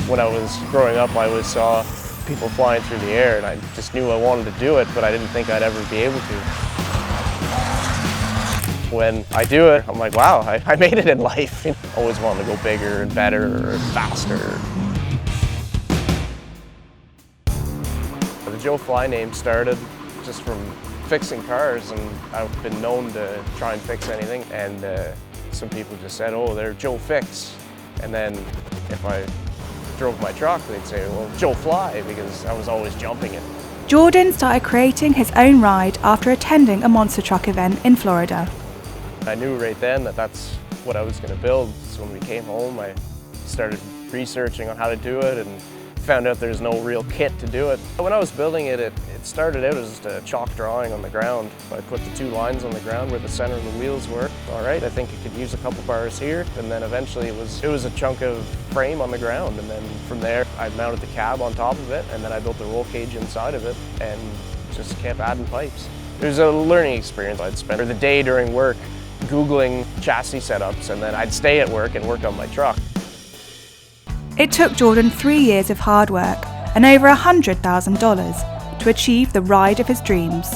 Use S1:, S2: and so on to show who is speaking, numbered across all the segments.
S1: When I was growing up, I always saw people flying through the air, and I just knew I wanted to do it, but I didn't think I'd ever be able to. When I do it, I'm like, wow, I made it in life. Always wanted to go bigger and better and faster. The Joe Fly name started just from fixing cars, and I've been known to try and fix anything, and some people just said, oh, they're Joe Fix. And then if I drove my truck, they'd say, well, Joe Fly, because I was always jumping it.
S2: Jordan started creating his own ride after attending a monster truck event in Florida.
S1: I knew right then that that's what I was going to build. So when we came home, I started researching on how to do it and found out there's no real kit to do it. When I was building it, it started out as just a chalk drawing on the ground. I put the two lines on the ground where the center of the wheels were. All right, I think it could use a couple bars here. And then eventually it was a chunk of frame on the ground. And then from there, I mounted the cab on top of it, and then I built the roll cage inside of it and just kept adding pipes. It was a learning experience. I'd spend the day during work Googling chassis setups, and then I'd stay at work and work on my truck.
S2: It took Jordan 3 years of hard work and over $100,000 to achieve the ride of his dreams.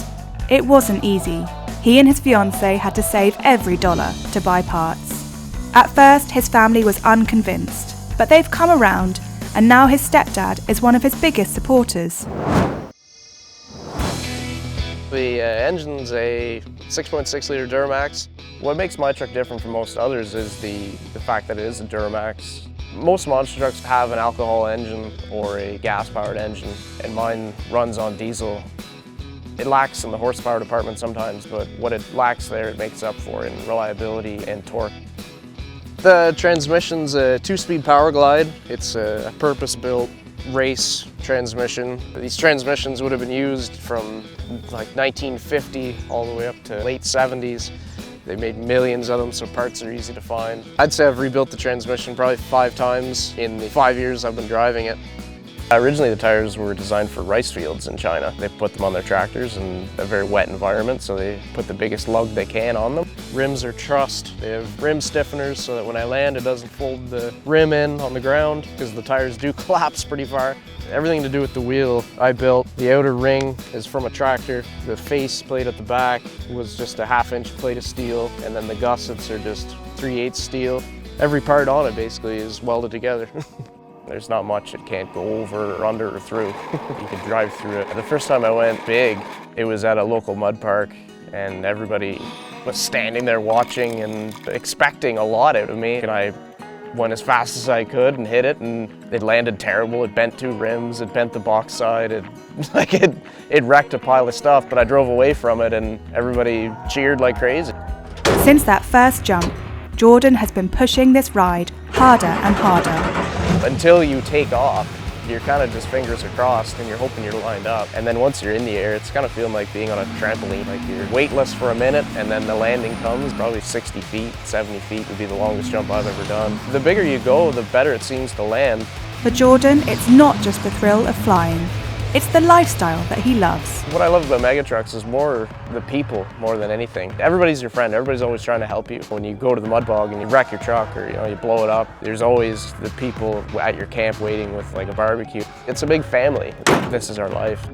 S2: It wasn't easy. He and his fiancée had to save every dollar to buy parts. At first, his family was unconvinced, but they've come around, and now his stepdad is one of his biggest supporters.
S1: The engine's a 6.6 liter Duramax. What makes my truck different from most others is the fact that it is a Duramax. Most monster trucks have an alcohol engine or a gas-powered engine, and mine runs on diesel. It lacks in the horsepower department sometimes, but what it lacks there, it makes up for in reliability and torque. The transmission's a 2-speed power glide. It's a purpose-built race transmission. These transmissions would have been used from like 1950 all the way up to late 70s. They made millions of them, so parts are easy to find. I'd say I've rebuilt the transmission probably 5 times in the 5 years I've been driving it. Originally the tires were designed for rice fields in China. They put them on their tractors in a very wet environment, so they put the biggest lug they can on them. Rims are trussed. They have rim stiffeners so that when I land it doesn't fold the rim in on the ground, because the tires do collapse pretty far. Everything to do with the wheel I built. The outer ring is from a tractor. The face plate at the back was just a 1/2-inch plate of steel, and then the gussets are just 3/8 steel. Every part on it basically is welded together. There's not much it can't go over or under or through. You can drive through it. The first time I went big, it was at a local mud park, and everybody was standing there watching and expecting a lot out of me. And I went as fast as I could and hit it, and it landed terrible. It bent 2 rims, it bent the box side, it wrecked a pile of stuff, but I drove away from it and everybody cheered like crazy.
S2: Since that first jump, Jordan has been pushing this ride harder and harder.
S1: Until you take off, you're kind of just fingers are crossed and you're hoping you're lined up. And then once you're in the air, it's kind of feeling like being on a trampoline. Like you're weightless for a minute and then the landing comes. Probably 60 feet, 70 feet would be the longest jump I've ever done. The bigger you go, the better it seems to land.
S2: For Jordan, it's not just the thrill of flying. It's the lifestyle that he loves.
S1: What I love about mega trucks is more the people more than anything. Everybody's your friend. Everybody's always trying to help you. When you go to the mud bog and you wreck your truck or you blow it up, there's always the people at your camp waiting with like a barbecue. It's a big family. This is our life.